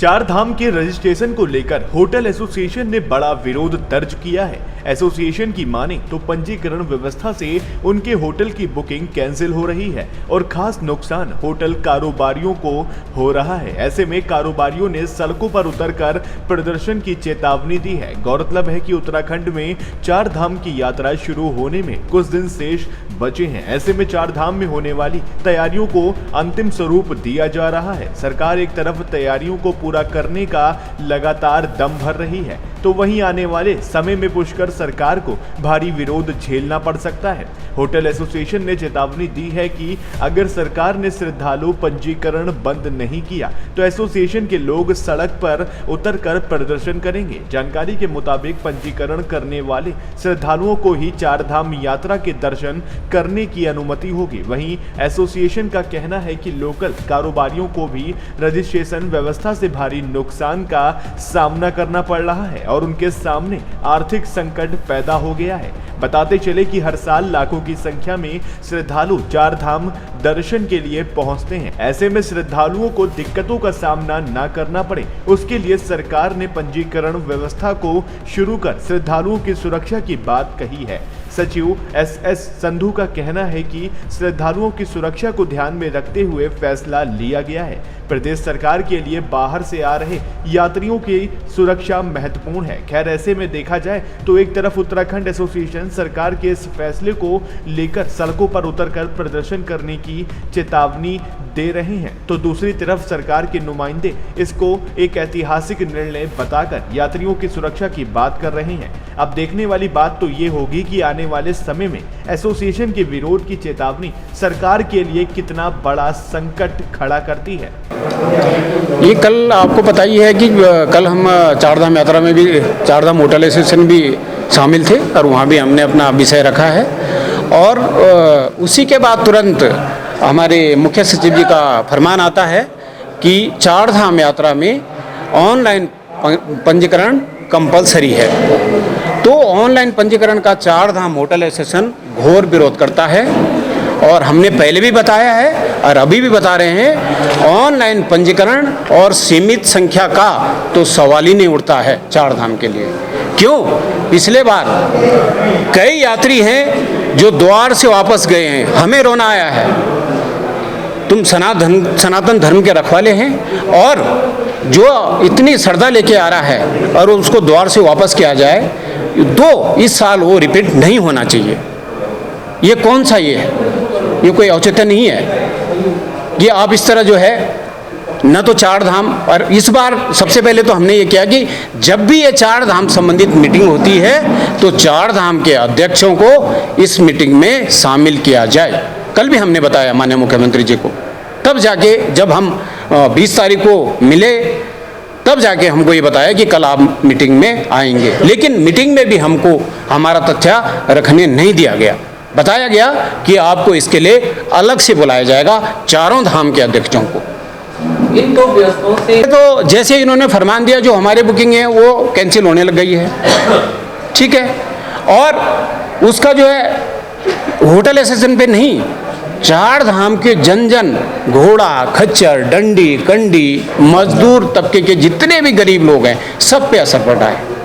चार धाम के रजिस्ट्रेशन को लेकर होटल एसोसिएशन ने बड़ा विरोध दर्ज किया है। एसोसिएशन की माने तो पंजीकरण व्यवस्था से उनके होटल की बुकिंग कैंसिल हो रही है और खास नुकसान होटल कारोबारियों को हो रहा है। ऐसे में कारोबारियों ने सड़कों पर उतरकर प्रदर्शन की चेतावनी दी है। गौरतलब है कि उत्तराखंड में चार धाम की यात्रा शुरू होने में कुछ दिन शेष बचे हैं। ऐसे में चार धाम में होने वाली तैयारियों को अंतिम स्वरूप दिया जा रहा है। सरकार एक तरफ तैयारियों को पूरा करने का लगातार दम भर रही है, तो वहीं आने वाले समय में पुष्कर सरकार को भारी विरोध झेलना पड़ सकता है। होटल एसोसिएशन ने चेतावनी दी है कि अगर सरकार ने श्रद्धालु पंजीकरण बंद नहीं किया तो एसोसिएशन के लोग सड़क पर उतरकर प्रदर्शन करेंगे। जानकारी के मुताबिक पंजीकरण करने वाले श्रद्धालुओं को ही चार धाम यात्रा के दर्शन करने की अनुमति होगी। वहीं एसोसिएशन का कहना है कि लोकल कारोबारियों को भी रजिस्ट्रेशन व्यवस्था से भारी नुकसान का सामना करना पड़ रहा है और उनके सामने आर्थिक संकट पैदा हो गया है। बताते चले कि हर साल लाखों की संख्या में श्रद्धालु चार धाम दर्शन के लिए पहुंचते हैं। ऐसे में श्रद्धालुओं को दिक्कतों का सामना न करना पड़े, उसके लिए सरकार ने पंजीकरण व्यवस्था को शुरू कर श्रद्धालुओं की सुरक्षा की बात कही है। सचिव एस संधू का कहना है कि श्रद्धालुओं की सुरक्षा को ध्यान में रखते हुए फैसला लिया गया है। प्रदेश सरकार के लिए बाहर से आ रहे यात्रियों की सुरक्षा महत्वपूर्ण है। खैर, ऐसे में देखा जाए तो एक तरफ उत्तराखंड एसोसिएशन सरकार के इस फैसले को लेकर सड़कों पर उतरकर प्रदर्शन करने की चेतावनी दे रहे हैं, तो दूसरी तरफ सरकार के नुमाइंदे इसको एक ऐतिहासिक निर्णय बताकर यात्रियों की सुरक्षा की बात कर रहे हैं। अब देखने वाली बात तो ये होगी कि आने वाले समय में एसोसिएशन के विरोध की चेतावनी सरकार के लिए कितना बड़ा संकट खड़ा करती है। ये कल आपको पता ही है कि कल हम चारधाम यात्रा में भी चारधाम होटल एसोसिएशन भी शामिल थे और वहाँ भी हमने अपना विषय रखा है। और उसी के बाद तुरंत हमारे मुख्य सचिव जी का फरमान आता है कि चारधाम यात्रा में ऑनलाइन पंजीकरण कंपलसरी है। तो ऑनलाइन पंजीकरण का चारधाम होटल एसोसिएशन घोर विरोध करता है और हमने पहले भी बताया है और अभी भी बता रहे हैं, ऑनलाइन पंजीकरण और सीमित संख्या का तो सवाल ही नहीं उठता है चार धाम के लिए। क्यों? पिछले बार कई यात्री हैं जो द्वार से वापस गए हैं, हमें रोना आया है। तुम सनातन धर्म के रखवाले हैं और जो इतनी श्रद्धा लेके आ रहा है और उसको द्वार से वापस किया जाए, तो इस साल वो रिपीट नहीं होना चाहिए। ये कौन सा ये है? ये कोई औचित्य नहीं है। ये आप इस तरह जो है न तो चार धाम, और इस बार सबसे पहले तो हमने ये किया कि जब भी ये चार धाम संबंधित मीटिंग होती है तो चार धाम के अध्यक्षों को इस मीटिंग में शामिल किया जाए। कल भी हमने बताया माननीय मुख्यमंत्री जी को, तब जाके जब हम 20 तारीख को मिले तब जाके हमको ये बताया कि कल आप मीटिंग में आएंगे। लेकिन मीटिंग में भी हमको हमारा तथ्य रखने नहीं दिया गया। बताया गया कि आपको इसके लिए अलग से बुलाया जाएगा चारों धाम के अध्यक्षों को। इन दो व्यवस्थाओं से तो जैसे इन्होंने फरमान दिया, जो हमारी बुकिंग है वो कैंसिल होने लग गई है, ठीक है। और उसका जो है होटल एसोसिएशन पे नहीं, चार धाम के जन जन, घोड़ा खच्चर डंडी कंडी मजदूर तबके के जितने भी गरीब लोग हैं, सब पे असर पड़ रहा है।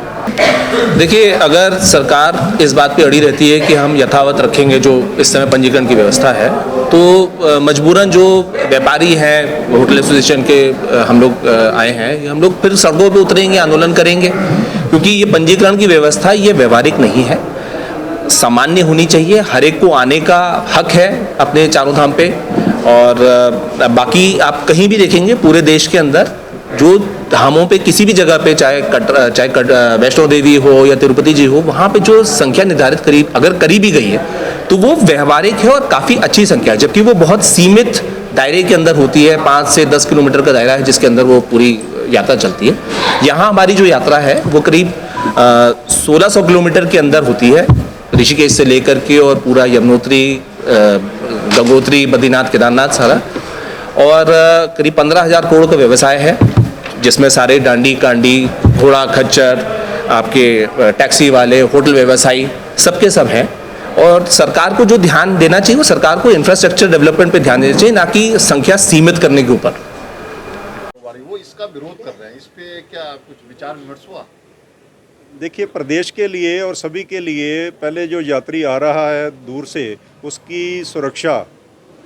देखिए, अगर सरकार इस बात पे अड़ी रहती है कि हम यथावत रखेंगे जो इस समय पंजीकरण की व्यवस्था है, तो मजबूरन जो व्यापारी हैं, होटल एसोसिएशन के हम लोग आए हैं, हम लोग फिर सड़कों पे उतरेंगे, आंदोलन करेंगे, क्योंकि ये पंजीकरण की व्यवस्था ये व्यवहारिक नहीं है, सामान्य होनी चाहिए। हर एक को आने का हक है अपने चारों धाम पे। और बाकी आप कहीं भी देखेंगे पूरे देश के अंदर जो धामों पे किसी भी जगह पे, चाहे वैष्णो देवी हो या तिरुपति जी हो, वहाँ पे जो संख्या निर्धारित अगर करी भी गई है तो वो व्यवहारिक है और काफ़ी अच्छी संख्या है, जबकि वो बहुत सीमित दायरे के अंदर होती है। 5 से 10 किलोमीटर का दायरा है जिसके अंदर वो पूरी यात्रा चलती है। यहाँ हमारी जो यात्रा है वो करीब 1600 किलोमीटर के अंदर होती है, ऋषिकेश से लेकर के और पूरा यमुनोत्री, गंगोत्री, बद्रीनाथ, केदारनाथ सारा। और करीब 15,000 करोड़ का व्यवसाय है, जिसमें सारे डांडी कांडी, घोड़ा खच्चर, आपके टैक्सी वाले, होटल व्यवसायी सबके सब हैं। और सरकार को जो ध्यान देना चाहिए वो सरकार को इंफ्रास्ट्रक्चर डेवलपमेंट पे ध्यान देना चाहिए, ना कि संख्या सीमित करने के ऊपर। वो इस इसका विरोध कर रहे हैं, इस पे क्या कुछ विचार विमर्श हुआ? देखिए, प्रदेश के लिए और सभी के लिए पहले जो यात्री आ रहा है दूर से, उसकी सुरक्षा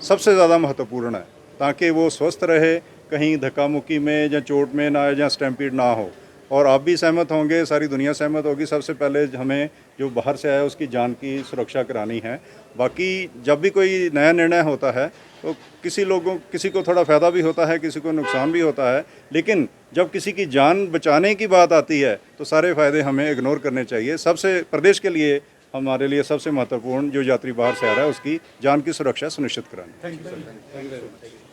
सबसे ज़्यादा महत्वपूर्ण है, ताकि वो स्वस्थ रहे, कहीं धक्का मुक्की में या चोट में ना आए या स्टैम्पीड ना हो। और आप भी सहमत होंगे, सारी दुनिया सहमत होगी, सबसे पहले हमें जो बाहर से आया उसकी जान की सुरक्षा करानी है। बाकी जब भी कोई नया निर्णय होता है तो किसी को थोड़ा फ़ायदा भी होता है, किसी को नुकसान भी होता है, लेकिन जब किसी की जान बचाने की बात आती है तो सारे फ़ायदे हमें इग्नोर करने चाहिए। सबसे प्रदेश के लिए, हमारे लिए सबसे महत्वपूर्ण जो यात्री बाहर से आ रहा है उसकी जान की सुरक्षा सुनिश्चित करानी। Thank you sir.